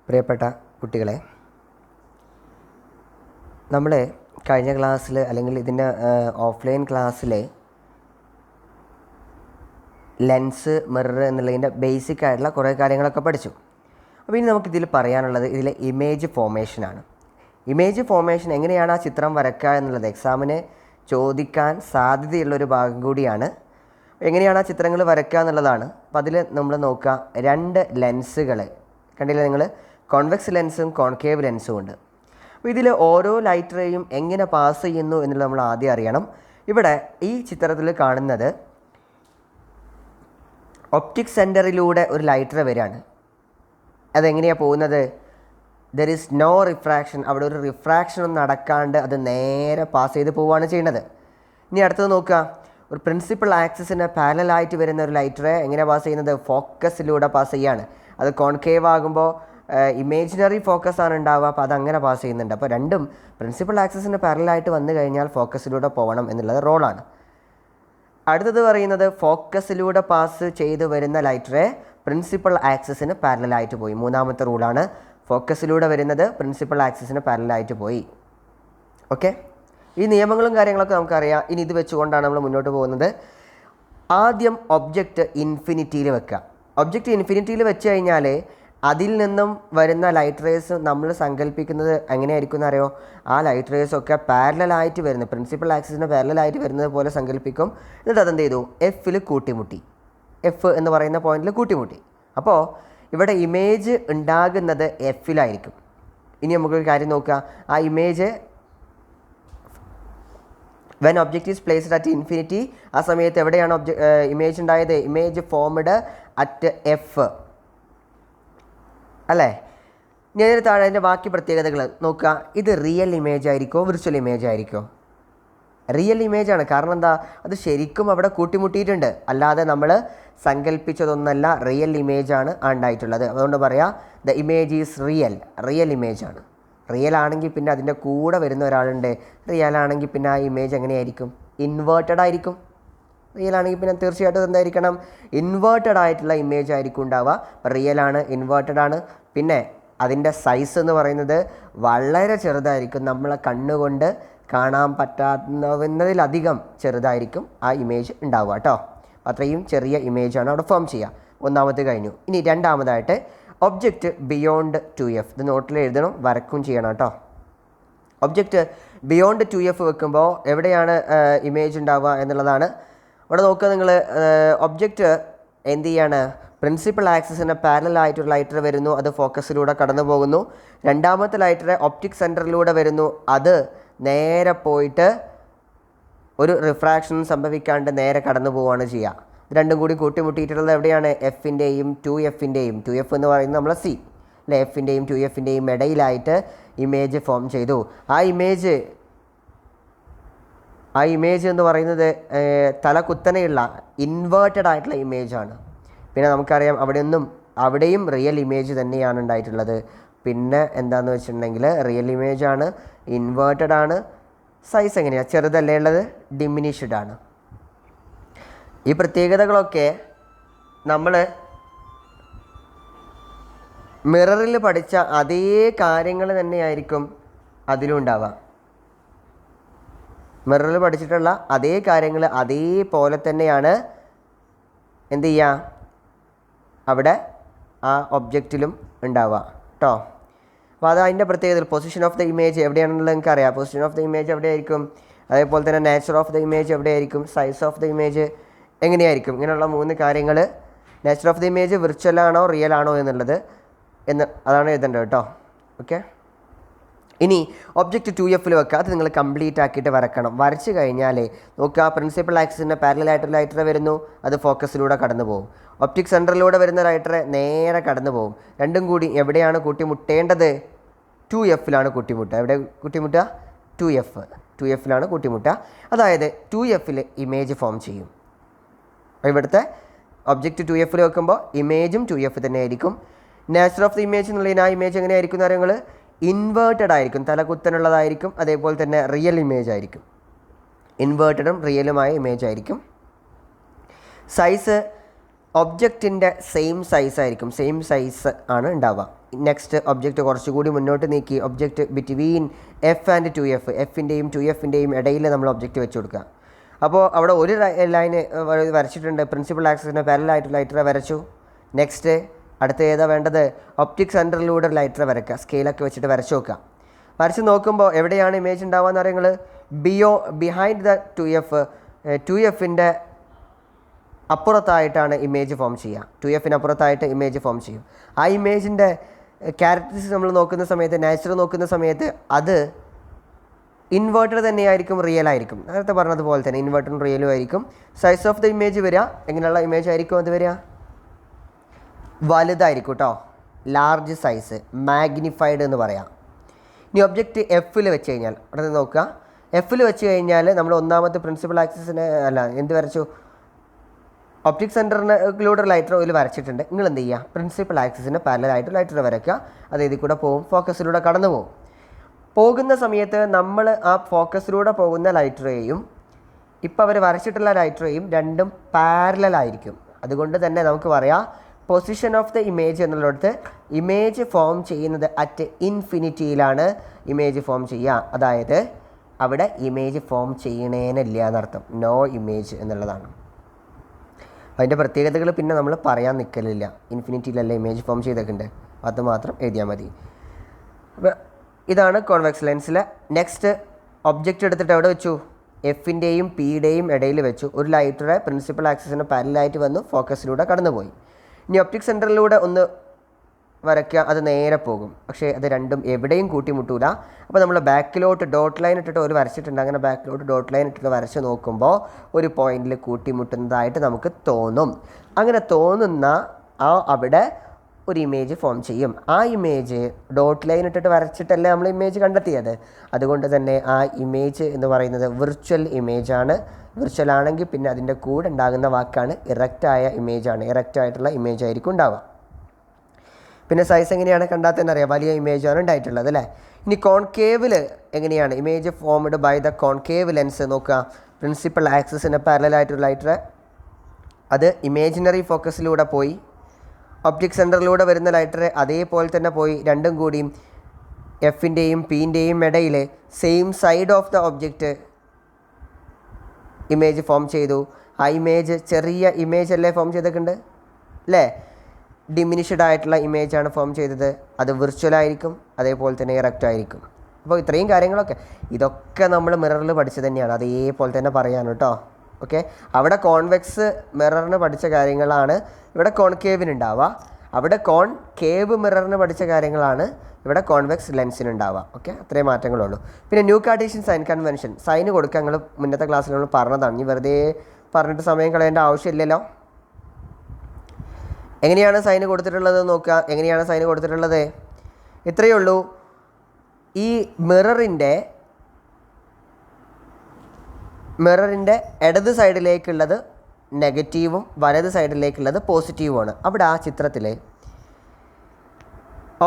പ്രിയപ്പെട്ട കുട്ടികളെ, നമ്മൾ കഴിഞ്ഞ ക്ലാസ്സിൽ അല്ലെങ്കിൽ ഇതിൻ്റെ ഓഫ്ലൈൻ ക്ലാസ്സിൽ ലെൻസ്, മിറർ എന്നുള്ളതിൻ്റെ ബേസിക് ആയിട്ടുള്ള കുറേ കാര്യങ്ങളൊക്കെ പഠിച്ചു. അപ്പോൾ ഇനി നമുക്കിതിൽ പറയാനുള്ളത് ഇതിലെ ഇമേജ് ഫോർമേഷനാണ്. ഇമേജ് ഫോർമേഷൻ എങ്ങനെയാണ് ആ ചിത്രം വരയ്ക്കുക എന്നുള്ളത് എക്സാമിന് ചോദിക്കാൻ സാധ്യതയുള്ളൊരു ഭാഗം കൂടിയാണ്. എങ്ങനെയാണ് ആ ചിത്രങ്ങൾ വരയ്ക്കുക എന്നുള്ളതാണ്. അപ്പോൾ അതിൽ നമ്മൾ നോക്കുക, രണ്ട് ലെൻസുകൾ കണ്ടില്ല നിങ്ങൾ, കോൺവെക്സ് ലെൻസും കോൺകേവ് ലെൻസും ഉണ്ട്. അപ്പോൾ ഇതിൽ ഓരോ ലൈറ്റ് റേയും എങ്ങനെ പാസ് ചെയ്യുന്നു എന്നുള്ളത് നമ്മൾ ആദ്യം അറിയണം. ഇവിടെ ഈ ചിത്രത്തിൽ കാണുന്നത് ഒപ്റ്റിക് സെൻറ്ററിലൂടെ ഒരു ലൈറ്റ് റേ വരികയാണ്. അതെങ്ങനെയാണ് പോകുന്നത്? There is no refraction. അവിടെ ഒരു റിഫ്രാക്ഷനൊന്നും നടക്കാണ്ട് അത് നേരെ പാസ് ചെയ്ത് പോവുകയാണ് ചെയ്യുന്നത്. ഇനി അടുത്തത് നോക്കുക, ഒരു പ്രിൻസിപ്പൽ ആക്സിസിന് പാരലായിട്ട് വരുന്ന ഒരു ലൈറ്റ് റേ എങ്ങനെയാണ് പാസ് ചെയ്യുന്നത്? ഫോക്കസിലൂടെ പാസ് ചെയ്യുകയാണ്. അത് കോൺകേവ് ആകുമ്പോൾ ഇമേജിനറി ഫോക്കസ് ആണ് ഉണ്ടാവുക, അപ്പോൾ അതങ്ങനെ പാസ് ചെയ്യുന്നുണ്ട്. അപ്പോൾ രണ്ടും പ്രിൻസിപ്പൽ ആക്സിസിന് പാരലായിട്ട് വന്നു കഴിഞ്ഞാൽ ഫോക്കസിലൂടെ പോകണം എന്നുള്ളത് റോളാണ്. അടുത്തത് പറയുന്നത് ഫോക്കസിലൂടെ പാസ് ചെയ്ത് വരുന്ന ലൈറ്റ് റേ പ്രിൻസിപ്പൽ ആക്സിസിന് പാരലായിട്ട് പോയി. മൂന്നാമത്തെ റൂളാണ്, ഫോക്കസിലൂടെ വരുന്നത് പ്രിൻസിപ്പൽ ആക്സിസിന് പാരലായിട്ട് പോയി. ഓക്കെ, ഈ നിയമങ്ങളും കാര്യങ്ങളൊക്കെ നമുക്കറിയാം. ഇനി ഇത് വെച്ചുകൊണ്ടാണ് നമ്മൾ മുന്നോട്ട് പോകുന്നത്. ആദ്യം ഒബ്ജക്റ്റ് ഇൻഫിനിറ്റിയിൽ വെക്കുക. ഒബ്ജക്റ്റ് ഇൻഫിനിറ്റിയിൽ വെച്ച് കഴിഞ്ഞാൽ അതിൽ നിന്നും വരുന്ന ലൈറ്റ് റേസ് നമ്മൾ സങ്കല്പിക്കുന്നത് എങ്ങനെയായിരിക്കും എന്നറിയോ? ആ ലൈറ്റ് റേസൊക്കെ പാരലായിട്ട് വരുന്നത്, പ്രിൻസിപ്പൽ ആക്സിസിന് പാരലായിട്ട് വരുന്നത് പോലെ സങ്കല്പിക്കും. എന്നിട്ട് അതെന്ത് ചെയ്തു? എഫിൽ കൂട്ടിമുട്ടി, എഫ് എന്ന് പറയുന്ന പോയിന്റിൽ കൂട്ടിമുട്ടി. അപ്പോൾ ഇവിടെ ഇമേജ് ഉണ്ടാകുന്നത് എഫിലായിരിക്കും. ഇനി നമുക്കൊരു കാര്യം നോക്കുക, ആ image when object is placed at infinity, ആ സമയത്ത് എവിടെയാണ് ഇമേജ് ഉണ്ടായത്? ഇമേജ് ഫോംഡ് അറ്റ് എഫ് അല്ലേ? ഇനി അതിന് താഴെ അതിൻ്റെ ബാക്കി പ്രത്യേകതകൾ നോക്കുക. ഇത് റിയൽ ഇമേജ് ആയിരിക്കുമോ വിർച്വൽ ഇമേജ് ആയിരിക്കുമോ? റിയൽ ഇമേജാണ്. കാരണം എന്താ? അത് ശരിക്കും അവിടെ കൂട്ടിമുട്ടിയിട്ടുണ്ട്, അല്ലാതെ നമ്മൾ സങ്കല്പിച്ചതൊന്നല്ല. റിയൽ ഇമേജാണ് ഉണ്ടായിട്ടുള്ളത്. അതുകൊണ്ട് പറയാം, the image is real. Real ഇമേജാണ്. റിയൽ ആണെങ്കിൽ പിന്നെ അതിൻ്റെ കൂടെ വരുന്ന ഒരാളുണ്ട്. റിയൽ ആണെങ്കിൽ പിന്നെ ആ ഇമേജ് എങ്ങനെയായിരിക്കും? ഇൻവേർട്ടഡ് ആയിരിക്കും. റിയൽ ആണെങ്കിൽ പിന്നെ തീർച്ചയായിട്ടും എന്തായിരിക്കണം? ഇൻവേർട്ടഡ് ആയിട്ടുള്ള ഇമേജ് ആയിരിക്കും ഉണ്ടാവുക. റിയൽ ആണ്, ഇൻവേർട്ടഡ് ആണ്. പിന്നെ അതിൻ്റെ സൈസ് എന്ന് പറയുന്നത് വളരെ ചെറുതായിരിക്കും. നമ്മളെ കണ്ണുകൊണ്ട് കാണാൻ പറ്റാവുന്നതിലധികം ചെറുതായിരിക്കും ആ ഇമേജ് ഉണ്ടാവുക കേട്ടോ. അത്രയും ചെറിയ ഇമേജാണ് അവിടെ ഫോം ചെയ്യുക. ഒന്നാമത് കഴിഞ്ഞു. ഇനി രണ്ടാമതായിട്ട് ഒബ്ജക്റ്റ് ബിയോണ്ട് 2F. ഇത് നോട്ടിൽ എഴുതണം, വരക്കും ചെയ്യണം കേട്ടോ. ഒബ്ജക്റ്റ് ബിയോണ്ട് 2F വെക്കുമ്പോൾ എവിടെയാണ് ഇമേജ് ഉണ്ടാവുക എന്നുള്ളതാണ്. ഇവിടെ നോക്കുക നിങ്ങൾ, ഒബ്ജക്റ്റ് എന്ത് ചെയ്യാണ്? പ്രിൻസിപ്പൽ ആക്സിസിന് പാരലായിട്ടൊരു ലൈറ്റർ വരുന്നു, അത് ഫോക്കസിലൂടെ കടന്നു പോകുന്നു. രണ്ടാമത്തെ ലൈറ്റർ ഒപ്റ്റിക് സെൻറ്ററിലൂടെ വരുന്നു, അത് നേരെ പോയിട്ട് ഒരു റിഫ്രാക്ഷൻ സംഭവിക്കാണ്ട് നേരെ കടന്നു പോവുകയാണ് ചെയ്യുക. രണ്ടും കൂടി കൂട്ടിമുട്ടിയിട്ടുള്ളത് എവിടെയാണ്? എഫിൻ്റെയും 2Fൻ്റെയും, 2F എന്ന് പറയുന്നത് നമ്മളെ സി അല്ലെ, എഫിൻ്റെയും 2Fൻ്റെയും ഇടയിലായിട്ട് ഇമേജ് ഫോം ചെയ്തു. ആ ഇമേജ് എന്ന് പറയുന്നത് തലകുത്തനെയുള്ള ഇൻവേർട്ടഡ് ആയിട്ടുള്ള ഇമേജാണ്. പിന്നെ നമുക്കറിയാം അവിടെയും റിയൽ ഇമേജ് തന്നെയാണ് ഉണ്ടായിട്ടുള്ളത്. പിന്നെ എന്താണെന്ന് വെച്ചിട്ടുണ്ടെങ്കിൽ റിയൽ ഇമേജാണ്, ഇൻവേർട്ടഡ് ആണ്. സൈസ് എങ്ങനെയാണ്? ചെറുതല്ലേ ഉള്ളത്, ഡിമിനിഷ്ഡ് ആണ്. ഈ പ്രത്യേകതകളൊക്കെ നമ്മൾ മിററിൽ പഠിച്ച അതേ കാര്യങ്ങൾ തന്നെയായിരിക്കും അതിലും ഉണ്ടാവുക. മിററിൽ പഠിച്ചിട്ടുള്ള അതേ കാര്യങ്ങൾ അതേപോലെ തന്നെയാണ് എന്ത് ചെയ്യുക അവിടെ ആ ഒബ്ജക്റ്റിലും ഉണ്ടാവുക കേട്ടോ. അപ്പോൾ അത് അതിൻ്റെ പ്രത്യേകത. പൊസിഷൻ ഓഫ് ദ ഇമേജ് എവിടെയാണെന്നുള്ളത് നിങ്ങൾക്ക് അറിയാം. പൊസിഷൻ ഓഫ് ദ ഇമേജ് എവിടെയായിരിക്കും? അതേപോലെ തന്നെ നേച്ചർ ഓഫ് ദ ഇമേജ് എവിടെയായിരിക്കും? സൈസ് ഓഫ് ദ ഇമേജ് എങ്ങനെയായിരിക്കും? ഇങ്ങനെയുള്ള 3 കാര്യങ്ങൾ. Nature of the image virtual ആണോ റിയൽ ആണോ എന്നുള്ളത് അതാണ് എഴുതേണ്ടത് കേട്ടോ. ഓക്കെ, ഇനി ഒബ്ജക്റ്റ് 2Fൽ വെക്കുക. അത് നിങ്ങൾ കംപ്ലീറ്റ് ആക്കിയിട്ട് വരക്കണം. വരച്ച് കഴിഞ്ഞാൽ നോക്കുക, പ്രിൻസിപ്പൽ ആക്സിസിൻ്റെ പാരലായിട്ട് ലൈറ്റർ വരുന്നു, അത് ഫോക്കസിലൂടെ കടന്നു പോകും. ഒപ്റ്റിക് സെൻറ്ററിലൂടെ വരുന്ന ലൈറ്റർ നേരെ കടന്നു പോകും. രണ്ടും കൂടി എവിടെയാണ് കൂട്ടിമുട്ടേണ്ടത്? 2Fലാണ് കൂട്ടിമുട്ടുക. എവിടെ കൂട്ടിമുട്ടുക? 2Fലാണ് കൂട്ടിമുട്ടുക. അതായത് 2Fൽ ഇമേജ് ഫോം ചെയ്യും. ഇവിടുത്തെ ഒബ്ജക്റ്റ് 2Fൽ വെക്കുമ്പോൾ ഇമേജും 2F തന്നെ ആയിരിക്കും. നേച്ചർ ഓഫ് ദി ഇമേജ് എന്നുള്ളതിന് ആ ഇമേജ് എങ്ങനെയായിരിക്കും എന്ന് പറയുന്നത് ഇൻവേർട്ടഡ് ആയിരിക്കും, തലകുത്തനുള്ളതായിരിക്കും. അതേപോലെ തന്നെ റിയൽ ഇമേജ് ആയിരിക്കും. ഇൻവേർട്ടഡും റിയലുമായ ഇമേജ് ആയിരിക്കും. സൈസ് ഒബ്ജക്റ്റിൻ്റെ സെയിം സൈസ് ആയിരിക്കും, സെയിം സൈസ് ആണ് ഉണ്ടാവുക. നെക്സ്റ്റ് ഒബ്ജക്റ്റ് കുറച്ചുകൂടി മുന്നോട്ട് നീക്കി object between F and 2F, എഫിൻ്റെയും 2Fൻ്റെയും ഇടയിൽ നമ്മൾ ഒബ്ജക്റ്റ് വെച്ച് കൊടുക്കുക. അപ്പോൾ അവിടെ ഒരു ലൈന് വരച്ചിട്ടുണ്ട്, പ്രിൻസിപ്പൽ ആക്സിസിന് പാരലായിട്ട് ലൈറ്റർ വരച്ചു. നെക്സ്റ്റ് അടുത്ത ഏതാ വേണ്ടത്? ഒപ്റ്റിക് സെൻറ്ററിലൂടെ ലൈറ്റർ വരയ്ക്കുക, സ്കെയിലൊക്കെ വെച്ചിട്ട് വരച്ച് നോക്കുക. വരച്ച് നോക്കുമ്പോൾ എവിടെയാണ് ഇമേജ് ഉണ്ടാവുക അറിയുന്നത്? ബിഹൈൻഡ് ദ 2Fൻ്റെ അപ്പുറത്തായിട്ടാണ് ഇമേജ് ഫോം ചെയ്യുക. 2Fന് അപ്പുറത്തായിട്ട് ഇമേജ് ഫോം ചെയ്യും. ആ ഇമേജിൻ്റെ ക്യാരക്ടറിസ്റ്റിക്സ് നമ്മൾ നോക്കുന്ന സമയത്ത്, നേച്ചർ നോക്കുന്ന സമയത്ത് അത് ഇൻവേർട്ടഡ് തന്നെയായിരിക്കും, റിയൽ ആയിരിക്കും. നേരത്തെ പറഞ്ഞതുപോലെ തന്നെ ഇൻവേർട്ടറും റിയലും ആയിരിക്കും. സൈസ് ഓഫ് ദ ഇമേജ് വരിക എങ്ങനെയുള്ള ഇമേജ് ആയിരിക്കും അത് വരിക? വലുതായിരിക്കും കേട്ടോ, ലാർജ് സൈസ്, മാഗ്നിഫൈഡ് എന്ന് പറയാം. ഇനി ഒബ്ജക്റ്റ് എഫിൽ വെച്ച് കഴിഞ്ഞാൽ അവിടെ നോക്കുക, എഫിൽ വെച്ച് കഴിഞ്ഞാൽ നമ്മൾ ഒന്നാമത്തെ പ്രിൻസിപ്പൽ ആക്സിസിനെ എന്ത് വരച്ചു? ഒപ്റ്റിക് സെൻറ്ററിലൂടെ ലൈറ്റർ ഓയിൽ വരച്ചിട്ടുണ്ട്. നിങ്ങൾ എന്ത് ചെയ്യുക? പ്രിൻസിപ്പൽ ആക്സിസിന് പാരലായിട്ട് ലൈറ്റർ വരയ്ക്കുക. അത് ഇതിൽ കൂടെ പോകും, ഫോക്കസിലൂടെ കടന്നു പോകും. പോകുന്ന സമയത്ത് നമ്മൾ ആ ഫോക്കസിലൂടെ പോകുന്ന ലൈറ്ററേയും ഇപ്പോൾ അവർ വരച്ചിട്ടുള്ള ലൈറ്ററേയും രണ്ടും പാരലായിരിക്കും. അതുകൊണ്ട് തന്നെ നമുക്ക് പറയാം പൊസിഷൻ ഓഫ് ദ ഇമേജ് എന്നുള്ളിടത്ത് ഇമേജ് ഫോം ചെയ്യുന്നത് അറ്റ് ഇൻഫിനിറ്റിയിലാണ് ഇമേജ് ഫോം ചെയ്യുക. അതായത് അവിടെ ഇമേജ് ഫോം ചെയ്യണേനില്ല എന്നർത്ഥം, നോ ഇമേജ് എന്നുള്ളതാണ്. അതിൻ്റെ പ്രത്യേകതകൾ പിന്നെ നമ്മൾ പറയാൻ നിൽക്കലില്ല. ഇൻഫിനിറ്റിയിലല്ല ഇമേജ് ഫോം ചെയ്തിട്ടുണ്ട്, അത് മാത്രം എഴുതിയാൽ മതി. അപ്പോൾ ഇതാണ് കോൺവെക്സ് ലെൻസിലെ. നെക്സ്റ്റ് ഒബ്ജക്റ്റ് എടുത്തിട്ട് എവിടെ വെച്ചു? എഫിൻ്റെയും പിയുടെയും ഇടയിൽ വെച്ചു. ഒരു ലൈറ്ററെ പ്രിൻസിപ്പൽ ആക്സിസിന് പാരലായിട്ട് വന്നു, ഫോക്കസിലൂടെ കടന്നുപോയി. ഇനി ഒപ്റ്റിക് സെൻറ്ററിലൂടെ ഒന്ന് വരയ്ക്കുക, അത് നേരെ പോകും. പക്ഷേ അത് രണ്ടും എവിടെയും കൂട്ടിമുട്ടൂല. അപ്പോൾ നമ്മൾ ബാക്കിലോട്ട് ഡോട്ട് ലൈൻ ഇട്ടിട്ട് ഒരു വരച്ചിട്ടുണ്ട്. അങ്ങനെ ബാക്കിലോട്ട് ഡോട്ട് ലൈൻ ഇട്ടിട്ട് വരച്ച് നോക്കുമ്പോൾ ഒരു പോയിന്റിൽ കൂട്ടിമുട്ടുന്നതായിട്ട് നമുക്ക് തോന്നും. അങ്ങനെ തോന്നുന്ന അവിടെ ഒരു ഇമേജ് ഫോം ചെയ്യും. ആ ഇമേജ് ഡോട്ട് ലൈൻ ഇട്ടിട്ട് വരച്ചിട്ടല്ലേ നമ്മൾ ഇമേജ് കണ്ടെത്തിയത്. അതുകൊണ്ട് തന്നെ ആ ഇമേജ് എന്ന് പറയുന്നത് വിർച്വൽ ഇമേജാണ്. വിർച്വൽ ആണെങ്കിൽ പിന്നെ അതിൻ്റെ കൂടെ ഉണ്ടാകുന്ന വാക്കാണ് ഇറക്റ്റായ ഇമേജാണ്. ഇറക്റ്റായിട്ടുള്ള ഇമേജ് ആയിരിക്കും ഉണ്ടാവുക. പിന്നെ സൈസ് എങ്ങനെയാണ് കണ്ടാൽ തന്നെ അറിയാം, വലിയ ഇമേജാണ് ഉണ്ടായിട്ടുള്ളത് അല്ലേ. ഇനി കോൺകേവിൽ എങ്ങനെയാണ്? Image formed by the concave lens. നോക്കുക, പ്രിൻസിപ്പൽ ആക്സിസിന് പാരലായിട്ടുള്ള ലൈറ്റർ അത് ഇമേജിനറി ഫോക്കസിലൂടെ പോയി. ഒപ്റ്റിക് സെൻറ്ററിലൂടെ വരുന്ന ലൈറ്റർ അതേപോലെ തന്നെ പോയി. രണ്ടും കൂടിയും എഫിൻ്റെയും പിൻ്റെയും ഇടയിൽ same side of the object image form ചെയ്തു. ആ ഇമേജ് ചെറിയ ഇമേജ് അല്ലേ ഫോം ചെയ്തിട്ടുണ്ട് അല്ലേ? ഡിമിനിഷ്ഡ് ആയിട്ടുള്ള ഇമേജാണ് ഫോം ചെയ്തത്. അത് വിർച്വലായിരിക്കും, അതേപോലെ തന്നെ ഇറക്റ്റ് ആയിരിക്കും. അപ്പോൾ ഇത്രയും കാര്യങ്ങളൊക്കെ ഇതൊക്കെ നമ്മൾ മിററിൽ പഠിച്ചത് തന്നെയാണ്, അതേപോലെ തന്നെ പറയാൻ കേട്ടോ. ഓക്കെ, അവിടെ കോൺവെക്സ് മിററിന് പഠിച്ച കാര്യങ്ങളാണ് ഇവിടെ കോൺകേവിനുണ്ടാവുക. അവിടെ കോൺകേവ് മിററിന് പഠിച്ച കാര്യങ്ങളാണ് ഇവിടെ കോൺവെക്സ് ലെൻസിനുണ്ടാവുക. ഓക്കെ, അത്രയും മാറ്റങ്ങളുള്ളൂ. പിന്നെ ന്യൂ കാർട്ടീഷ്യൻ സൈൻ കൺവെൻഷൻ സൈന് കൊടുക്കുക. ഞങ്ങൾ മുന്നത്തെ ക്ലാസ്സിൽ നമ്മൾ പറഞ്ഞതാണ്. ഇനി വെറുതെ പറഞ്ഞിട്ട് സമയം കളയേണ്ട ആവശ്യമില്ലല്ലോ. എങ്ങനെയാണ് സൈന് കൊടുത്തിട്ടുള്ളത് നോക്കുക. എങ്ങനെയാണ് സൈന് കൊടുത്തിട്ടുള്ളത്? ഇത്രയേ ഉള്ളൂ. ഈ മിററിൻ്റെ ഇടത് സൈഡിലേക്കുള്ളത് നെഗറ്റീവും വലത് സൈഡിലേക്കുള്ളത് പോസിറ്റീവുമാണ്. അവിടെ ആ ചിത്രത്തിൽ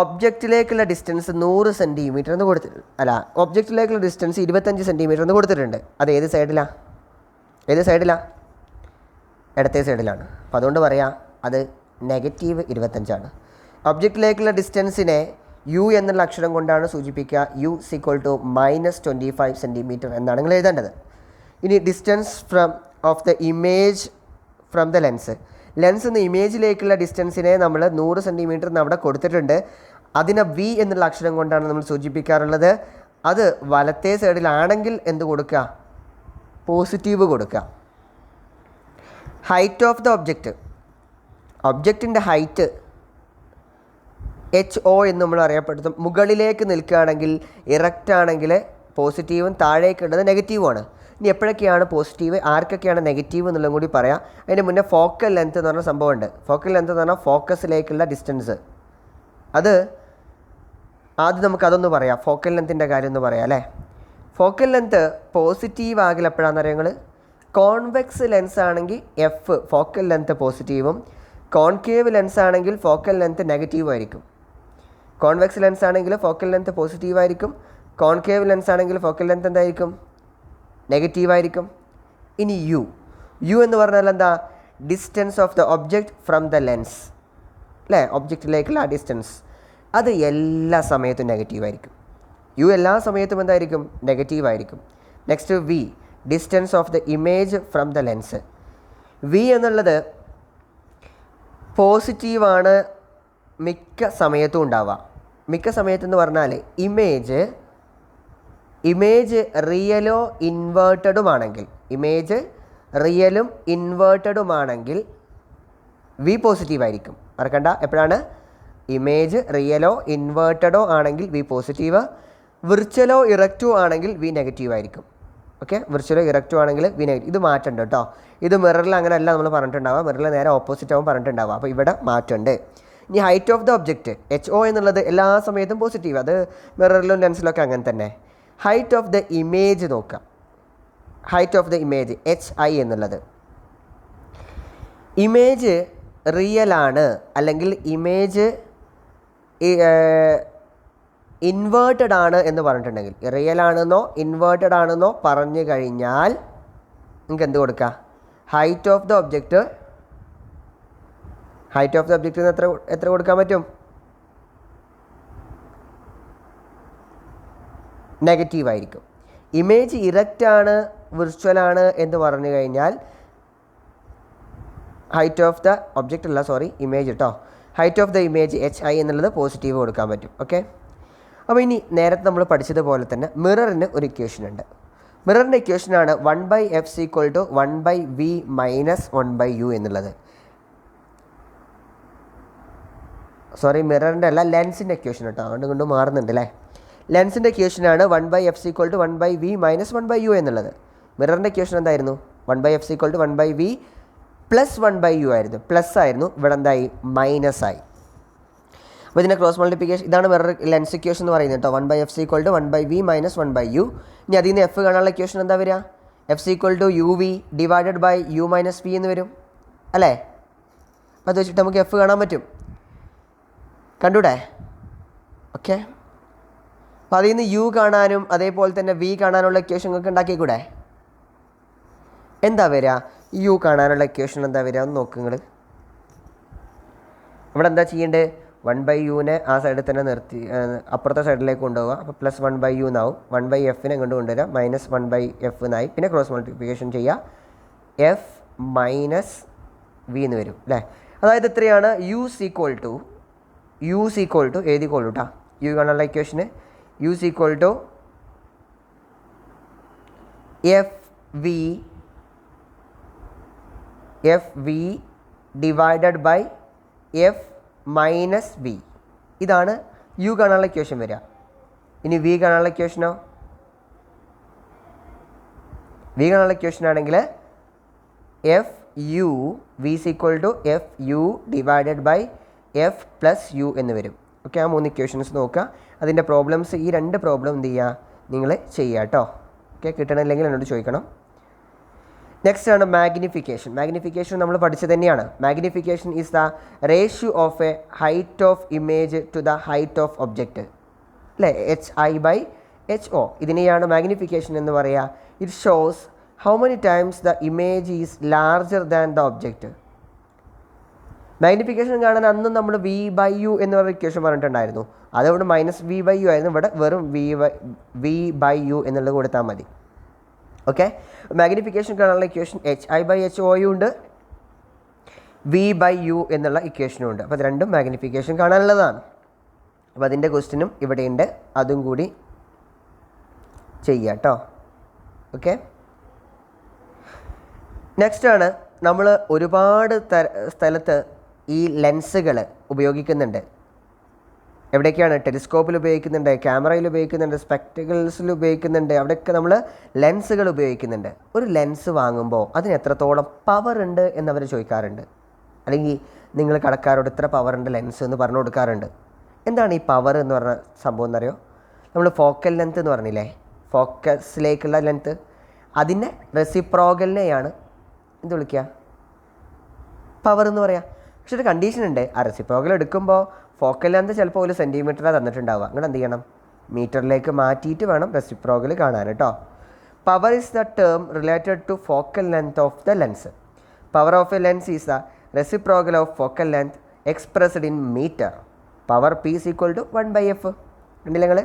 ഒബ്ജക്റ്റിലേക്കുള്ള ഡിസ്റ്റൻസ് 100 സെൻറ്റിമീറ്റർ എന്ന് കൊടുത്തിട്ടുണ്ട്. ഒബ്ജക്റ്റിലേക്കുള്ള ഡിസ്റ്റൻസ് 25 സെൻറ്റിമീറ്റർ എന്ന് കൊടുത്തിട്ടുണ്ട്. അത് ഏത് സൈഡിലാണ്? ഇടത്തെ സൈഡിലാണ്. അപ്പോൾ അതുകൊണ്ട് പറയാം അത് നെഗറ്റീവ് 25ആണ്. ഒബ്ജക്റ്റിലേക്കുള്ള ഡിസ്റ്റൻസിനെ യു എന്നുള്ള അക്ഷരം കൊണ്ടാണ് സൂചിപ്പിക്കുക. യു -25 സെൻറ്റിമീറ്റർ എന്നാണ് നിങ്ങൾ എഴുതേണ്ടത്. ഇനി distance of the image from the lens നിന്ന് ഇമേജിലേക്കുള്ള ഡിസ്റ്റൻസിനെ നമ്മൾ 100 സെൻറ്റിമീറ്റർ എന്ന് അവിടെ കൊടുത്തിട്ടുണ്ട്. അതിനെ വി എന്നുള്ള അക്ഷരം കൊണ്ടാണ് നമ്മൾ സൂചിപ്പിക്കാറുള്ളത്. അത് വലത്തെ സൈഡിലാണെങ്കിൽ എന്ത് കൊടുക്കുക? പോസിറ്റീവ് കൊടുക്കുക. ഹൈറ്റ് ഓഫ് ദ ഒബ്ജക്റ്റിൻ്റെ ഹൈറ്റ് HO എന്ന് നമ്മൾ അറിയപ്പെടുത്തും. മുകളിലേക്ക് നിൽക്കുകയാണെങ്കിൽ ഇറക്റ്റ് ആണെങ്കിൽ പോസിറ്റീവും താഴേക്കുള്ളത് നെഗറ്റീവുമാണ്. ഇനി എപ്പോഴൊക്കെയാണ് പോസിറ്റീവ്, ആർക്കൊക്കെയാണ് നെഗറ്റീവ് എന്നുള്ളതും കൂടി പറയാം. അതിന് മുന്നേ ഫോക്കൽ ലെങ്ത് എന്ന് പറഞ്ഞ സംഭവമുണ്ട്. ഫോക്കൽ ലെങ്ത് എന്ന് പറഞ്ഞാൽ ഫോക്കസിലേക്കുള്ള ഡിസ്റ്റൻസ്. അത് ആദ്യം നമുക്കതൊന്ന് പറയാം. ഫോക്കൽ ലെങ്ത്തിൻ്റെ കാര്യം ഒന്ന് പറയാം അല്ലേ. ഫോക്കൽ ലെങ്ത്ത് പോസിറ്റീവ് ആകില്ല എപ്പോഴാണെന്ന് അറിയാം നിങ്ങൾ. കോൺവെക്സ് ലെൻസ് ആണെങ്കിൽ ഫോക്കൽ ലെങ്ത്ത് പോസിറ്റീവും, കോൺകേവ് ലെൻസ് ആണെങ്കിൽ ഫോക്കൽ ലെങ്ത്ത് നെഗറ്റീവും ആയിരിക്കും. കോൺവെക്സ് ലെൻസ് ആണെങ്കിൽ ഫോക്കൽ ലെങ്ത്ത് പോസിറ്റീവ് ആയിരിക്കും. കോൺകേവ് ലെൻസ് ആണെങ്കിൽ ഫോക്കൽ ലെങ്ത്ത് എന്തായിരിക്കും? നെഗറ്റീവായിരിക്കും. ഇനി യു എന്ന് പറഞ്ഞാൽ എന്താ? Distance of the object from the lens അല്ലേ. ഒബ്ജക്റ്റിലേക്കുള്ള ഡിസ്റ്റൻസ്. അത് എല്ലാ സമയത്തും നെഗറ്റീവായിരിക്കും. യു എല്ലാ സമയത്തും എന്തായിരിക്കും? നെഗറ്റീവായിരിക്കും. Next V, distance of the image from the lens. V എന്നുള്ളത് പോസിറ്റീവാണ് മിക്ക സമയത്തും ഉണ്ടാവുക. മിക്ക സമയത്തെന്ന് പറഞ്ഞാൽ ഇമേജ് റിയലോ ഇൻവേർട്ടഡുമാണെങ്കിൽ, ഇമേജ് റിയലും ഇൻവേർട്ടഡുമാണെങ്കിൽ വി പോസിറ്റീവായിരിക്കും. മറക്കണ്ട, എപ്പോഴാണ്? ഇമേജ് റിയലോ ഇൻവേർട്ടഡോ ആണെങ്കിൽ വി പോസിറ്റീവ്, വിർച്വലോ ഇറക്റ്റോ ആണെങ്കിൽ വി നെഗറ്റീവ് ആയിരിക്കും. ഓക്കെ, വിർച്വലോ ഇറക്റ്റോ ആണെങ്കിൽ വി നെഗറ്റീവ്. ഇത് മാറ്റമുണ്ട് കേട്ടോ. ഇത് മിററിൽ അങ്ങനെയല്ല നമ്മൾ പറഞ്ഞിട്ടുണ്ടാവുക, മിററിൽ നേരെ ഓപ്പോസിറ്റ് ആവും പറഞ്ഞിട്ടുണ്ടാവുക. അപ്പോൾ ഇവിടെ മാറ്റമുണ്ട്. ഇനി height of the object HO എന്നുള്ളത് എല്ലാ സമയത്തും പോസിറ്റീവ്, അത് മിററിലും ലെൻസിലൊക്കെ അങ്ങനെ തന്നെ. ഹൈറ്റ് ഓഫ് ദ ഇമേജ് നോക്കാം. Height of the image HI എന്നുള്ളത്, ഇമേജ് റിയലാണ് അല്ലെങ്കിൽ ഇമേജ് ഇൻവേർട്ടഡ് ആണ് എന്ന് പറഞ്ഞിട്ടുണ്ടെങ്കിൽ, റിയൽ ആണെന്നോ ഇൻവേർട്ടഡ് ആണെന്നോ പറഞ്ഞു കഴിഞ്ഞാൽ നിങ്ങൾക്ക് എന്ത് കൊടുക്കുക? ഹൈറ്റ് ഓഫ് ദ ഒബ്ജക്റ്റ് എത്ര കൊടുക്കാൻ പറ്റും? നെഗറ്റീവ് ആയിരിക്കും. ഇമേജ് ഇറക്റ്റ് ആണ് വിർച്വൽ ആണ് എന്ന് പറഞ്ഞു കഴിഞ്ഞാൽ ഹൈറ്റ് ഓഫ് ദ ഒബ്ജക്റ്റ് അല്ല, സോറി, ഇമേജ് കേട്ടോ. Height of the image HI എന്നുള്ളത് പോസിറ്റീവ് കൊടുക്കാൻ പറ്റും. ഓക്കെ, അപ്പോൾ ഇനി നേരത്തെ നമ്മൾ പഠിച്ചതുപോലെ തന്നെ മിററിന് ഒരു ഇക്വേഷൻ ഉണ്ട്. മിററിൻ്റെ ഇക്വേഷനാണ് 1/f = 1/v - 1/u എന്നുള്ളത്. സോറി, മിററിൻ്റെ അല്ല, ലെൻസിൻ്റെ ഇക്വേഷൻ കേട്ടോ, അതുകൊണ്ട് കൊണ്ട് മാറുന്നുണ്ട് അല്ലേ. ലെൻസിൻ്റെ ഇക്വേഷനാണ് 1/f = 1/v - 1/u എന്നുള്ളത്. മിററിൻ്റെ ഇക്വേഷൻ എന്തായിരുന്നു? 1/f = 1/v + 1/u ആയിരുന്നു. പ്ലസ് ആയിരുന്നു, ഇവിടെ എന്തായി? മൈനസ് ആയി. അപ്പോൾ ഇതിൻ്റെ ക്രോസ് മൾട്ടിപ്ലിക്കേഷൻ, ഇതാണ് മിറർ ലെൻസ് ഇക്വേഷൻ എന്ന് പറയുന്നത് കേട്ടോ. 1/f = 1/v - 1/u. ഇനി അതിൽ നിന്ന് എഫ് കാണാനുള്ള ഇക്വേഷൻ എന്താ വരിക? f = uv / u - v എന്ന് വരും അല്ലേ. അപ്പോൾ അത് വെച്ചിട്ട് നമുക്ക് എഫ് കാണാൻ പറ്റും, കണ്ടൂടെ? ഓക്കെ, അപ്പോൾ അതിൽ നിന്ന് യു കാണാനും അതേപോലെ തന്നെ വി കാണാനുള്ള ഇക്വേഷൻ നിങ്ങൾക്ക് ഉണ്ടാക്കിക്കൂടെ? എന്താ വരിക? യു കാണാനുള്ള ഇക്വേഷൻ എന്താ വരിക ഒന്ന് നോക്കുക. ഇവിടെ എന്താ ചെയ്യേണ്ടത്? 1/uനെ ആ സൈഡിൽ തന്നെ നിർത്തി അപ്പുറത്തെ സൈഡിലേക്ക് കൊണ്ടുപോവുക. അപ്പോൾ പ്ലസ് 1/u എന്നാവും. 1/fനെ ഇങ്ങോട്ട് കൊണ്ടുവരിക, മൈനസ് 1/f എന്നായി. പിന്നെ ക്രോസ് മൾട്ടിപ്ലിക്കേഷൻ ചെയ്യുക, f - v എന്ന് വരും അല്ലേ. അതായത് എത്രയാണ്? u = എഴുതിക്കോളൂ കേട്ടോ. യു കാണാനുള്ള ഇക്വേഷന് u = fv divided by f minus v. ഇതാണ് യു കാണാനുള്ള ഇക്വേഷൻ വരിക. ഇനി വി കാണാനുള്ള ഇക്വേഷനോ? വി കാണാനുള്ള ഇക്വേഷൻ ആണെങ്കിൽ v = fu divided by f + u എന്ന് വരും. ഓക്കെ, ആ 3 ഇക്വേഷൻസ് നോക്കുക. അതിൻ്റെ പ്രോബ്ലംസ്, ഈ 2 പ്രോബ്ലം എന്ത് ചെയ്യുക? നിങ്ങൾ ചെയ്യുക കേട്ടോ. ഓക്കെ, കിട്ടണില്ലെങ്കിൽ എന്നോട് ചോദിക്കണം. നെക്സ്റ്റ് ആണ് മാഗ്നിഫിക്കേഷൻ. മാഗ്നിഫിക്കേഷൻ നമ്മൾ പഠിച്ചത് തന്നെയാണ്. Magnification is the ratio of a height of image to the height of object അല്ലേ. HI/HO ഇതിനെയാണ് മാഗ്നിഫിക്കേഷൻ എന്ന് പറയുക. It shows how many times the image is larger than the object. Magnification കാണാൻ അന്നും നമ്മൾ v/u എന്ന് പറയുന്ന ഇക്വേഷൻ പറഞ്ഞിട്ടുണ്ടായിരുന്നു. അതുകൊണ്ട് -v/u ആയിരുന്നു. ഇവിടെ വെറും v/u എന്നുള്ളത് കൊടുത്താൽ മതി. ഓക്കെ, മാഗ്നിഫിക്കേഷൻ കാണാനുള്ള ഇക്വേഷൻ HI/HO ഉണ്ട്, v/u എന്നുള്ള ഇക്വേഷനും ഉണ്ട്. അപ്പോൾ അത് രണ്ടും മാഗ്നിഫിക്കേഷൻ കാണാനുള്ളതാണ്. അപ്പോൾ അതിൻ്റെ ക്വസ്റ്റ്യനും ഇവിടെയുണ്ട്, അതും കൂടി ചെയ്യാം കേട്ടോ. ഓക്കെ, നെക്സ്റ്റ് ആണ് നമ്മൾ ഒരുപാട് സ്ഥലത്ത് ഈ ലെൻസുകൾ ഉപയോഗിക്കുന്നുണ്ട്. എവിടെയൊക്കെയാണ്? ടെലിസ്കോപ്പിൽ ഉപയോഗിക്കുന്നുണ്ട്, ക്യാമറയിൽ ഉപയോഗിക്കുന്നുണ്ട്, സ്പെക്ടക്കിൾസിൽ ഉപയോഗിക്കുന്നുണ്ട്. അവിടെയൊക്കെ നമ്മൾ ലെൻസുകൾ ഉപയോഗിക്കുന്നുണ്ട്. ഒരു ലെൻസ് വാങ്ങുമ്പോൾ അതിന് എത്രത്തോളം പവർ ഉണ്ട് എന്നവർ ചോദിക്കാറുണ്ട്. അല്ലെങ്കിൽ നിങ്ങൾ കടക്കാരോട് ഇത്ര പവർ ഉണ്ട് ലെൻസ് എന്ന് പറഞ്ഞു കൊടുക്കാറുണ്ട്. എന്താണ് ഈ പവർ എന്ന് പറഞ്ഞ സംഭവം എന്നറിയോ? നമ്മൾ ഫോക്കൽ ലെങ്ത് എന്ന് പറഞ്ഞില്ലേ, ഫോക്കസിലേക്കുള്ള ലെങ്ത്ത്, അതിൻ്റെ റെസിപ്രോക്കലിനെയാണ് എന്ത് വിളിക്കുക? പവർ എന്ന് പറയാം. പക്ഷെ ഒരു കണ്ടീഷൻ ഉണ്ട്. ആ റെസിപ്രോക്കൽ എടുക്കുമ്പോൾ ഫോക്കൽ ലെങ്ത് ചിലപ്പോൾ 1 സെൻറ്റിമീറ്ററാണ് തന്നിട്ടുണ്ടാവുക. അങ്ങനെ എന്ത് ചെയ്യണം? മീറ്ററിലേക്ക് മാറ്റിയിട്ട് വേണം റെസിപ്രോക്കൽ കാണാൻ കേട്ടോ. Power is the term related to focal length of the lens. Power of a lens is the reciprocal of focal length expressed in metre. Power P is equal to 1/f. കണ്ടില്ല നിങ്ങൾ?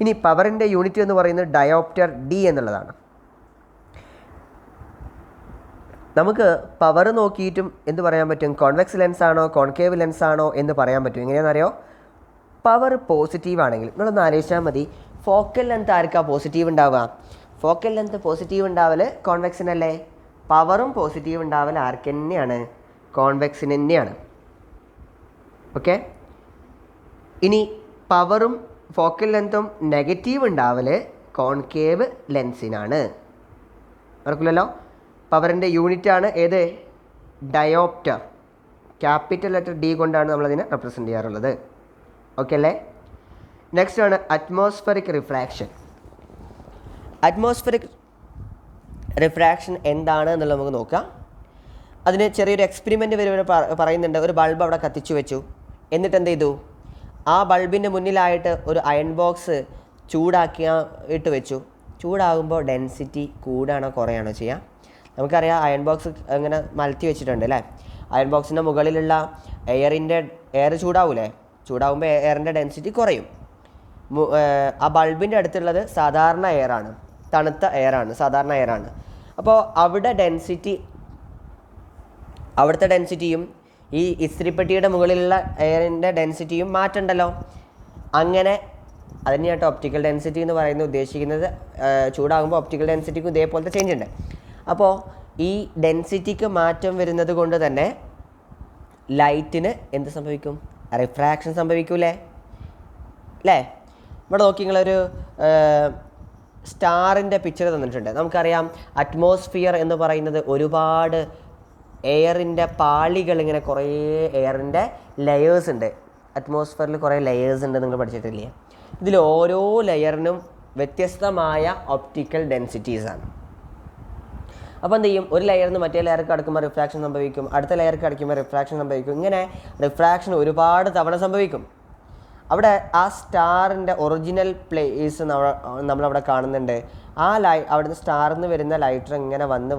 ഇനി പവറിൻ്റെ unit എന്ന് പറയുന്നത് dioptre D എന്നുള്ളതാണ്. നമുക്ക് power നോക്കിയിട്ടും എന്ത് പറയാൻ പറ്റും? കോൺവെക്സ് ലെൻസ് ആണോ കോൺകേവ് ലെൻസ് ആണോ എന്ന് പറയാൻ പറ്റും. എങ്ങനെയാണെന്നറിയോ? പവർ പോസിറ്റീവ് ആണെങ്കിൽ നിങ്ങളൊന്ന് ആലോചിച്ചാൽ മതി, ഫോക്കൽ ലെങ്ത് ആർക്കാണ് പോസിറ്റീവ് ഉണ്ടാവുക? ഫോക്കൽ ലെങ്ത് പോസിറ്റീവ് ഉണ്ടാവൽ കോൺവെക്സിനല്ലേ? പവറും പോസിറ്റീവ് ഉണ്ടാവൽ ആർക്ക് തന്നെയാണ്? കോൺവെക്സിന് തന്നെയാണ്. ഓക്കെ. ഇനി പവറും ഫോക്കൽ ലെങ്ത്തും നെഗറ്റീവ് ഉണ്ടാവൽ കോൺകേവ് ലെൻസിനാണ്. മറക്കില്ലല്ലോ? പവറിൻ്റെ യൂണിറ്റാണ് ഏത്? ഡയോപ്റ്റർ. ക്യാപിറ്റൽ ലെറ്റർ ഡി കൊണ്ടാണ് നമ്മളതിനെ റെപ്രസെൻ്റ് ചെയ്യാറുള്ളത്. ഓക്കെ അല്ലേ? നെക്സ്റ്റ് ആണ് അറ്റ്മോസ്ഫറിക് റിഫ്രാക്ഷൻ. അറ്റ്മോസ്ഫറിക് റിഫ്രാക്ഷൻ എന്താണ് എന്നുള്ളത് നമുക്ക് നോക്കാം. അതിന് ചെറിയൊരു എക്സ്പെരിമെൻറ്റ് വരെ പറയുന്നുണ്ട്. ഒരു ബൾബ് അവിടെ കത്തിച്ചു വെച്ചു. എന്നിട്ട് എന്ത് ചെയ്തു? ആ ബൾബിൻ്റെ മുന്നിലായിട്ട് ഒരു അയൺ ബോക്സ് ചൂടാക്കിയിട്ട് വെച്ചു. ചൂടാകുമ്പോൾ ഡെൻസിറ്റി കൂടാണോ കുറയാണോ ചെയ്യുക? നമുക്കറിയാം അയൺ ബോക്സ് ഇങ്ങനെ മലത്തി വെച്ചിട്ടുണ്ട് അല്ലേ? അയൺ ബോക്സിൻ്റെ മുകളിലുള്ള എയർ ചൂടാവൂലേ? ചൂടാകുമ്പോൾ എയറിൻ്റെ ഡെൻസിറ്റി കുറയും. ആ ബൾബിൻ്റെ അടുത്തുള്ളത് സാധാരണ എയറാണ്, തണുത്ത എയറാണ്, സാധാരണ എയറാണ്. അപ്പോൾ അവിടുത്തെ ഡെൻസിറ്റിയും ഈ ഇസ്തിരിപ്പെട്ടിയുടെ മുകളിലുള്ള എയറിൻ്റെ ഡെൻസിറ്റിയും മാറ്റമുണ്ടല്ലോ. അങ്ങനെ അതിനെയായിട്ട് ഒപ്റ്റിക്കൽ ഡെൻസിറ്റി എന്ന് പറയുന്നത് ഉദ്ദേശിക്കുന്നത്. ചൂടാകുമ്പോൾ ഒപ്റ്റിക്കൽ ഡെൻസിറ്റിക്കും ഇതേപോലത്തെ ചേഞ്ച് ഉണ്ട്. അപ്പോൾ ഈ ഡെൻസിറ്റിക്ക് മാറ്റം വരുന്നത് കൊണ്ട് തന്നെ ലൈറ്റിന് എന്ത് സംഭവിക്കും? റിഫ്രാക്ഷൻ സംഭവിക്കൂലേ? അല്ലേ? ഇവിടെ നോക്കി, നിങ്ങളൊരു സ്റ്റാറിൻ്റെ പിക്ചർ തന്നിട്ടുണ്ട്. നമുക്കറിയാം അറ്റ്മോസ്ഫിയർ എന്ന് പറയുന്നത് ഒരുപാട് എയറിൻ്റെ പാളികൾ, ഇങ്ങനെ കുറേ എയറിൻ്റെ ലെയേഴ്സ് ഉണ്ട്. അറ്റ്മോസ്ഫിയറിൽ കുറേ ലെയേഴ്സ് ഉണ്ട്, നിങ്ങൾ പഠിച്ചിട്ടില്ലേ? ഇതിൽ ഓരോ ലെയറിനും വ്യത്യസ്തമായ ഒപ്റ്റിക്കൽ ഡെൻസിറ്റീസാണ്. അപ്പോൾ എന്ത് ചെയ്യും? ഒരു ലെയറിൽ നിന്ന് മറ്റേ ലെയർക്ക് കടക്കുമ്പോൾ റിഫ്രാക്ഷൻ സംഭവിക്കും, അടുത്ത ലെയർക്ക് കടക്കുമ്പോൾ റിഫ്രാക്ഷൻ സംഭവിക്കും. ഇങ്ങനെ റിഫ്രാക്ഷൻ ഒരുപാട് തവണ സംഭവിക്കും. അവിടെ ആ സ്റ്റാറിൻ്റെ ഒറിജിനൽ പ്ലേസ് നമ്മളവിടെ കാണുന്നുണ്ട്. അവിടുന്ന് സ്റ്റാറിൽ നിന്ന് വരുന്ന ലൈറ്റർ ഇങ്ങനെ വന്ന്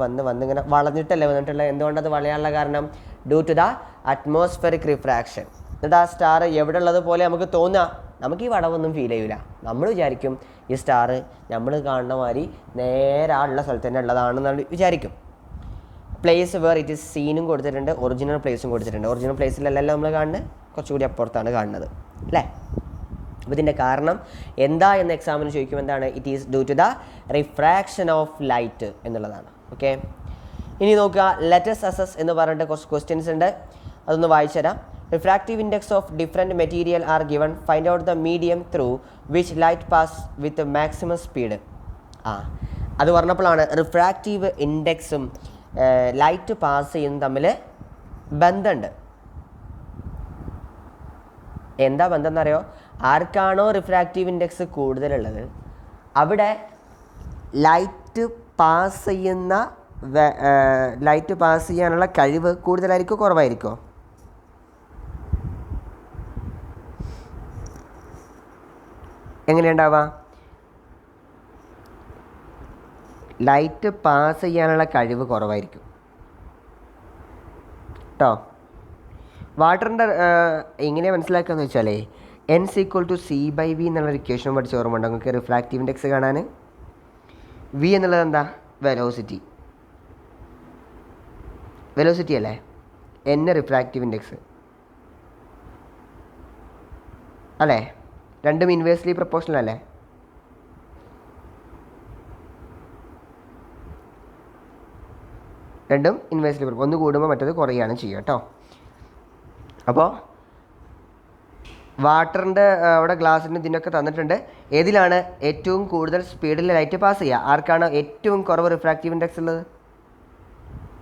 ഇങ്ങനെ വളഞ്ഞിട്ടല്ലേ വന്നിട്ടുള്ളത്. എന്തുകൊണ്ടത് വളയാനുള്ള കാരണം? Due to the atmospheric refraction. എന്നിട്ട് ആ സ്റ്റാർ എവിടെ ഉള്ളത് പോലെ നമുക്ക് തോന്നുക. നമുക്ക് ഈ വളവൊന്നും ഫീൽ ചെയ്യില്ല. നമ്മൾ വിചാരിക്കും ഈ സ്റ്റാർ നമ്മൾ കാണുന്ന മാതിരി നേരെ ഉള്ള സ്ഥലത്ത് തന്നെ ഉള്ളതാണെന്നാണ് വിചാരിക്കും. പ്ലേസ് വേർ ഇറ്റ് ഈസ് സീനും കൊടുത്തിട്ടുണ്ട്, ഒറിജിനൽ പ്ലേസും കൊടുത്തിട്ടുണ്ട്. ഒറിജിനൽ പ്ലേസിലല്ലല്ലോ നമ്മൾ കാണുന്നത്, കുറച്ചുകൂടി അപ്പുറത്താണ് കാണുന്നത് അല്ലേ? അപ്പോൾ ഇതിൻ്റെ കാരണം എന്താ എന്ന് എക്സാമിന് ചോദിക്കും. എന്താണ്? It is due to the refraction of light എന്നുള്ളതാണ്. ഓക്കെ. ഇനി നോക്കുക, ലെറ്റസ് അസസ് എന്ന് പറഞ്ഞിട്ട് കുറച്ച് ക്വസ്റ്റ്യൻസ് ഉണ്ട്, അതൊന്ന് വായിച്ചു തരാം. Refractive index of different material R given. Find out the medium through which light pass with maximum speed. അത് പറഞ്ഞപ്പോഴാണ് റിഫ്രാക്റ്റീവ് ഇൻഡെക്സും ലൈറ്റ് പാസ് ചെയ്യുന്ന തമ്മിൽ ബന്ധമുണ്ട്. എന്താ ബന്ധം എന്നറിയോ? ആർക്കാണോ റിഫ്രാക്റ്റീവ് ഇൻഡെക്സ് കൂടുതലുള്ളത് അവിടെ ലൈറ്റ് പാസ് ചെയ്യാനുള്ള കഴിവ് കൂടുതലായിരിക്കും കുറവായിരിക്കോ? എങ്ങനെയുണ്ടാവുക? ലൈറ്റ് പാസ് ചെയ്യാനുള്ള കഴിവ് കുറവായിരിക്കും കേട്ടോ. വാട്ടറിൻ്റെ എങ്ങനെയാണ് മനസ്സിലാക്കുകയെന്ന് വെച്ചാലേ, N=C/V എന്നുള്ളൊരു ഇക്വേഷൻ പഠിച്ച് ഓർമ്മ ഉണ്ടോ നിങ്ങൾക്ക്? റിഫ്രാക്റ്റീവ് ഇൻഡെക്സ് കാണാൻ വി എന്നുള്ളത് എന്താ? വെലോസിറ്റി അല്ലേ? N റിഫ്രാക്റ്റീവ് ഇൻഡെക്സ് അല്ലേ? രണ്ടും ഇൻവേഴ്സ്ലി പ്രൊപ്പോർഷണൽ അല്ലേ? രണ്ടും ഇൻവേഴ്സ്ലി പ്രൊപ്പോർഷണൽ. ഒന്ന് കൂടുമ്പോൾ മറ്റത് കുറയുകയാണ് ചെയ്യുക കേട്ടോ. അപ്പോൾ വാട്ടറിൻ്റെ അവിടെ ഗ്ലാസിൻ്റെ ഇതിനൊക്കെ തന്നിട്ടുണ്ട്. ഏതിലാണ് ഏറ്റവും കൂടുതൽ സ്പീഡിൽ ലൈറ്റ് പാസ് ചെയ്യുക? ആർക്കാണ് ഏറ്റവും കുറവ് റിഫ്രാക്റ്റീവ് ഇൻഡെക്സ് ഉള്ളത്?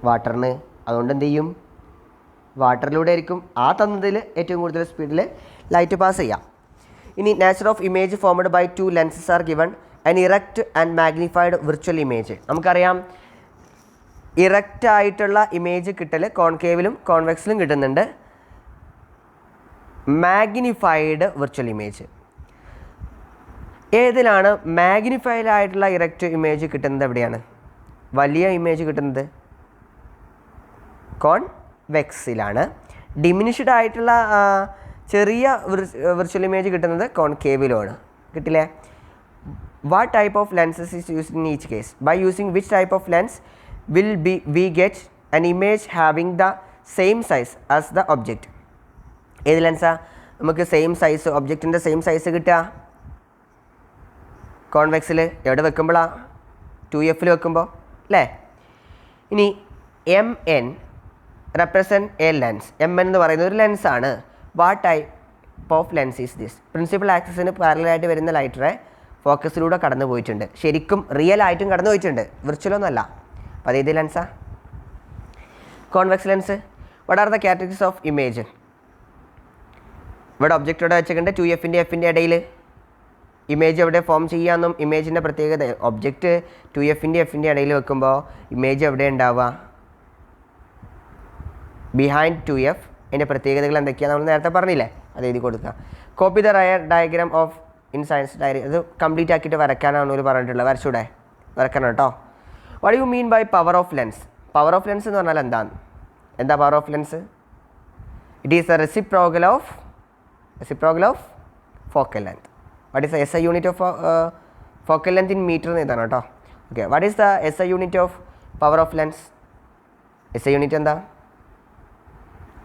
വാട്ടറിന്. അതുകൊണ്ട് എന്ത് ചെയ്യും? വാട്ടറിലൂടെ ആയിരിക്കും ആ തന്നതിൽ ഏറ്റവും കൂടുതൽ സ്പീഡിൽ ലൈറ്റ് പാസ് ചെയ്യാം. ഇനി nature of image formed by 2 lenses are given. An erect and magnified virtual image. നമുക്കറിയാം ഇറക്റ്റ് ആയിട്ടുള്ള ഇമേജ് കിട്ടൽ കോൺകേവിലും കോൺവെക്സിലും കിട്ടുന്നുണ്ട്. മാഗ്നിഫൈഡ് വിർച്വൽ ഇമേജ് ഏതിലാണ്? മാഗ്നിഫൈഡ് ആയിട്ടുള്ള ഇറക്റ്റ് ഇമേജ് കിട്ടുന്നത് എവിടെയാണ്? വലിയ ഇമേജ് കിട്ടുന്നത് കോൺവെക്സിലാണ്. ഡിമിനിഷ്ഡ് ആയിട്ടുള്ള ചെറിയ വിർച്വൽ ഇമേജ് കിട്ടുന്നത് കോൺകേവിലുമാണ്. കിട്ടില്ലേ? What type of lenses is used in each case? By using which type of lens will we get an image having the same size as the object? ഏത് ലെൻസാ നമുക്ക് same size, ഒബ്ജക്റ്റിൻ്റെ same size കിട്ടുക? കോൺവെക്സിൽ. എവിടെ വെക്കുമ്പോഴാണ്? 2F വെക്കുമ്പോൾ അല്ലേ? ഇനി MN represent a lens. MN എന്ന് പറയുന്നത് ഒരു ലെൻസാണ്. What type of lens is this? Principal ആക്സിസിന് പാരലായിട്ട് വരുന്ന ലൈറ്റ് റേ ഫോക്കസിലൂടെ കടന്നു പോയിട്ടുണ്ട്. ശരിക്കും റിയൽ ആയിട്ടും കടന്നു പോയിട്ടുണ്ട്, വിർച്വലൊന്നും അല്ല. അപ്പോൾ അത് ഏത് ലെൻസാ? Convex lens. What are the categories of image? ഇവിടെ ഒബ്ജക്റ്റോടെ വെച്ചിട്ടുണ്ട് 2Fൻ്റെ Fൻ്റെ ഇടയിൽ ഇമേജ് എവിടെ ഫോം ചെയ്യാമെന്നും ഇമേജിൻ്റെ പ്രത്യേകത. ഒബ്ജക്റ്റ് 2Fൻ്റെ Fൻ്റെ ഇടയിൽ വെക്കുമ്പോൾ ഇമേജ് എവിടെ ഉണ്ടാവുക? Behind 2F. അതിൻ്റെ പ്രത്യേകതകൾ എന്തൊക്കെയാണ് നമ്മൾ നേരത്തെ പറഞ്ഞില്ലേ, അത് എഴുതി കൊടുക്കുക. Copy the ray diagram of in science diary. അത് കംപ്ലീറ്റ് ആക്കിയിട്ട് വരയ്ക്കാനാണ് ഒരു പറഞ്ഞിട്ടുള്ളത്. വരച്ചൂടെ? വരക്കണം കേട്ടോ. What you mean by power of lens? Power of lens എന്ന് പറഞ്ഞാൽ എന്താ power of lens? It is a reciprocal of focal length. What is the SI unit of focal length in metre എന്ന് ഇതാണ് കേട്ടോ. Okay. What is the SI unit of power of lens? SI unit എന്താ?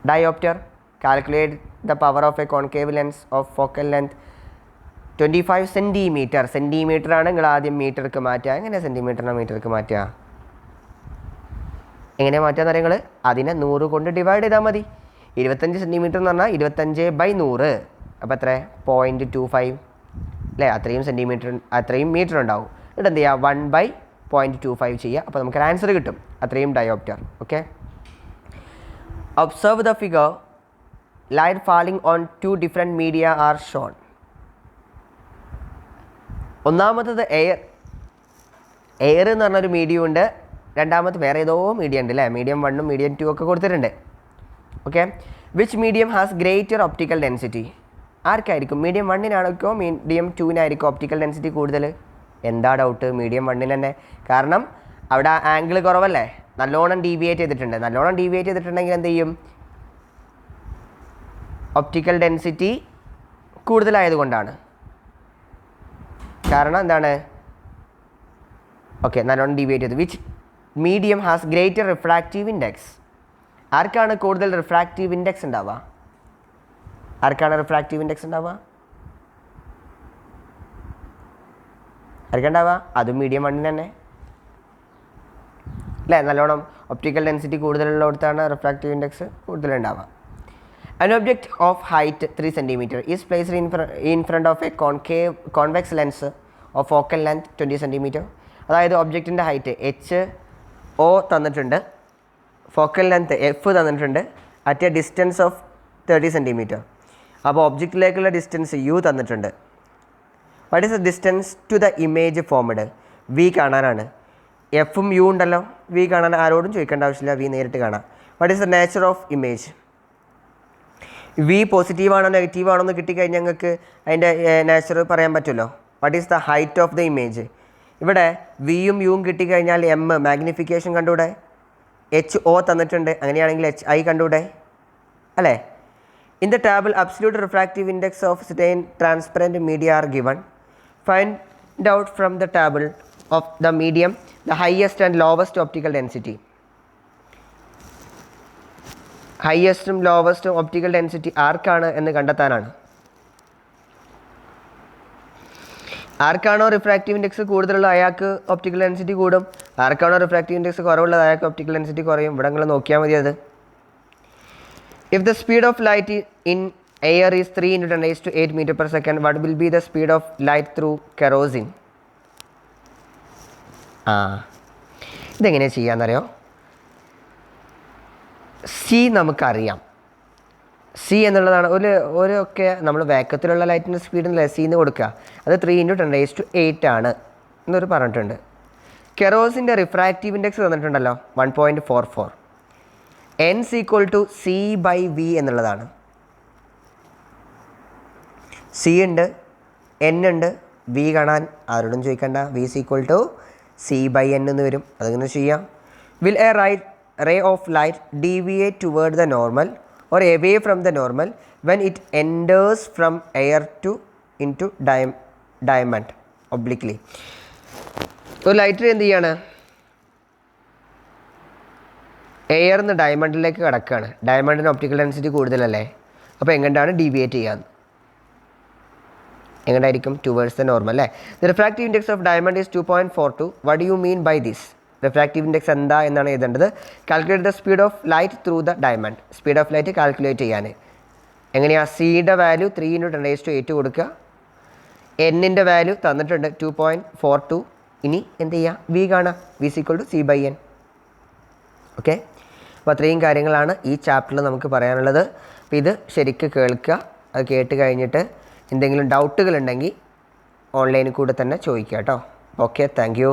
Dioptre. Calculate the power of a concave lens of focal length 25 centimetre. സെൻറ്റിമീറ്ററാണ് നിങ്ങൾ ആദ്യം മീറ്റർക്ക് മാറ്റുക. എങ്ങനെ സെൻറ്റിമീറ്ററിനെ മീറ്റർക്ക് മാറ്റുക? എങ്ങനെ മാറ്റുക നിങ്ങൾ? അതിനെ 100 കൊണ്ട് ഡിവൈഡ് ചെയ്താൽ മതി. 25 സെൻറ്റിമീറ്റർ എന്ന് പറഞ്ഞാൽ 25/100. അപ്പോൾ എത്ര? 0.25 അല്ലേ? അത്രയും സെൻറ്റിമീറ്റർ, അത്രയും മീറ്റർ ഉണ്ടാവും. എന്നിട്ട് എന്ത് ചെയ്യുക? 1/0.25 ചെയ്യുക. അപ്പോൾ നമുക്കൊരു ആൻസർ കിട്ടും. അത്രയും dioptre. Okay. Observe the figure. Light falling on 2 different media are shown. ഒന്നാമത്തത് എയർ എന്ന് പറഞ്ഞൊരു മീഡിയം ഉണ്ട്. രണ്ടാമത് വേറെ ഏതോ മീഡിയം ഉണ്ട് അല്ലേ? മീഡിയം 1ഉം മീഡിയം 2 ഒക്കെ കൊടുത്തിട്ടുണ്ട്. Okay. Which medium has greater optical density? ആർക്കായിരിക്കും? മീഡിയം 1നായിരിക്കോ മീഡിയം 2നായിരിക്കോ ഒപ്റ്റിക്കൽ ഡെൻസിറ്റി കൂടുതൽ? എന്താ ഡൗട്ട്? മീഡിയം 1 തന്നെ. കാരണം അവിടെ ആംഗിൾ കുറവല്ലേ, നല്ലോണം ഡീവിയേറ്റ് ചെയ്തിട്ടുണ്ട്. നല്ലോണം ഡീവിയേറ്റ് ചെയ്തിട്ടുണ്ടെങ്കിൽ എന്ത് ചെയ്യും? ഒപ്റ്റിക്കൽ ഡെൻസിറ്റി കൂടുതലായതുകൊണ്ടാണ്. കാരണം എന്താണ്? ഓക്കെ, നല്ലോണം ഡീവിയേറ്റ് ചെയ്തു. Which medium has greater refractive index? ആർക്കാണ് കൂടുതൽ റിഫ്രാക്റ്റീവ് ഇൻഡെക്സ് ഉണ്ടാവുക? ആർക്കാണ് റിഫ്രാക്റ്റീവ് ഇൻഡെക്സ് ഉണ്ടാവുക? ആർക്കുണ്ടാവുക? അതും മീഡിയം 1 തന്നെ അല്ലേ? നല്ലോണം ഒപ്റ്റിക്കൽ ഡെൻസിറ്റി കൂടുതലുള്ളിടത്താണ് റിഫ്രാക്റ്റീവ് ഇൻഡെക്സ് കൂടുതലുണ്ടാവുക. An object of height 3 cm is placed in front of a convex lens of focal length 20 cm. അതായത് ഒബ്ജക്റ്റിൻ്റെ ഹൈറ്റ് HO തന്നിട്ടുണ്ട്, ഫോക്കൽ ലെങ്ത് F തന്നിട്ടുണ്ട്, at a distance of 30 cm. അപ്പോൾ ഒബ്ജക്റ്റിലേക്കുള്ള distance U തന്നിട്ടുണ്ട്. What is the distance to the image formed? V കാണാനാണ്. Fഉം U ഉണ്ടല്ലോ. V കാണാൻ ആരോടും ചോദിക്കേണ്ട ആവശ്യമില്ല, V നേരിട്ട് കാണാം. What is the nature of image? V പോസിറ്റീവാണോ നെഗറ്റീവാണോ എന്ന് കിട്ടിക്കഴിഞ്ഞാൽ ഞങ്ങൾക്ക് അതിൻ്റെ നേച്ചർ പറയാൻ പറ്റുമല്ലോ. What is the height of the image? ഇവിടെ വിയും യുവും കിട്ടിക്കഴിഞ്ഞാൽ M മാഗ്നിഫിക്കേഷൻ കണ്ടൂടെ? HO തന്നിട്ടുണ്ട്, അങ്ങനെയാണെങ്കിൽ HI കണ്ടൂടെ അല്ലേ? In the table absolute refractive index of certain transparent media are given. Find out from the table of the medium the highest and lowest optical density. ഹയസ്റ്റും ലോവസ്റ്റും optical density ആർക്കാണ് എന്ന് കണ്ടെത്താനാണ്. ആർക്കാണോ റിഫ്രാക്റ്റീവ് ഇൻഡെക്സ് കൂടുതലുള്ള അയാൾക്ക് ഒപ്റ്റിക്കൽ ഡെൻസിറ്റി കൂടും. ആർക്കാണോ റിഫ്രാക്റ്റീവ് ഇൻഡെക്സ് കുറവുള്ളത് അയാൾക്ക് ഒപ്റ്റിക്കൽ ഡെൻസിറ്റി കുറയും. ഇവിടെ നിങ്ങൾ നോക്കിയാൽ മതി അത്. If the speed of light in air is 3 × 10⁸ m/s, what will be the speed of light through kerosene? ഇതെങ്ങനെയാണ് ചെയ്യാമെന്നറിയോ? സി നമുക്കറിയാം. സി എന്നുള്ളതാണ് ഒക്കെ നമ്മൾ വേഗത്തിലുള്ള ലൈറ്റിൻ്റെ സ്പീഡിനല്ലേ സി എന്ന് കൊടുക്കുക. അത് 3 × 10⁸ ആണ് എന്നൊരു പറഞ്ഞിട്ടുണ്ട്. കെറോസിൻ്റെ റിഫ്രാക്റ്റീവ് ഇൻഡെക്സ് തന്നിട്ടുണ്ടല്ലോ 1.44. n = C/V എന്നുള്ളതാണ്. സി ഉണ്ട്, n ഉണ്ട്, V കാണാൻ ആരോടും ചോദിക്കേണ്ട. V = C/n എന്ന് വരും. അതിങ്ങനെ ചെയ്യാം. Will A ray of light deviate toward the normal or away from the normal when it enters from air to into diamond obliquely. ഒരു ലൈറ്റർ എന്ത് ചെയ്യാണ്? എയർന്ന് ഡയമണ്ടിലേക്ക് കിടക്കുകയാണ്. ഡയമണ്ടിന് ഒപ്റ്റിക്കൽ ഡെൻസിറ്റി കൂടുതലല്ലേ? അപ്പോൾ എങ്ങോട്ടാണ് ഡീവിയേറ്റ് ചെയ്യാൻ? എങ്ങോട്ടായിരിക്കും? ടുവേഴ്സ് ദ നോർമൽ അല്ലേ? The refractive index of diamond is 2.42. What do you mean by this? Refractive index എന്താ എന്നാണ് എഴുതേണ്ടത്. Calculate the speed of light through the diamond. Speed of light calculate ചെയ്യാൻ എങ്ങനെയാണ്? സിയുടെ വാല്യൂ 3 × 10⁸ കൊടുക്കുക. എന്നിൻ്റെ വാല്യൂ തന്നിട്ടുണ്ട് 2.42. ഇനി എന്ത് ചെയ്യുക? വി കാണാം. V = C/N. ഓക്കെ, അപ്പോൾ അത്രയും കാര്യങ്ങളാണ് ഈ ചാപ്റ്ററിൽ നമുക്ക് പറയാനുള്ളത്. അപ്പോൾ ഇത് ശരിക്കും കേൾക്കുക. അത് കേട്ട് കഴിഞ്ഞിട്ട് എന്തെങ്കിലും ഡൗട്ടുകളുണ്ടെങ്കിൽ ഓൺലൈനിൽ കൂടെ തന്നെ ചോദിക്കുക കേട്ടോ. Okay, thank you.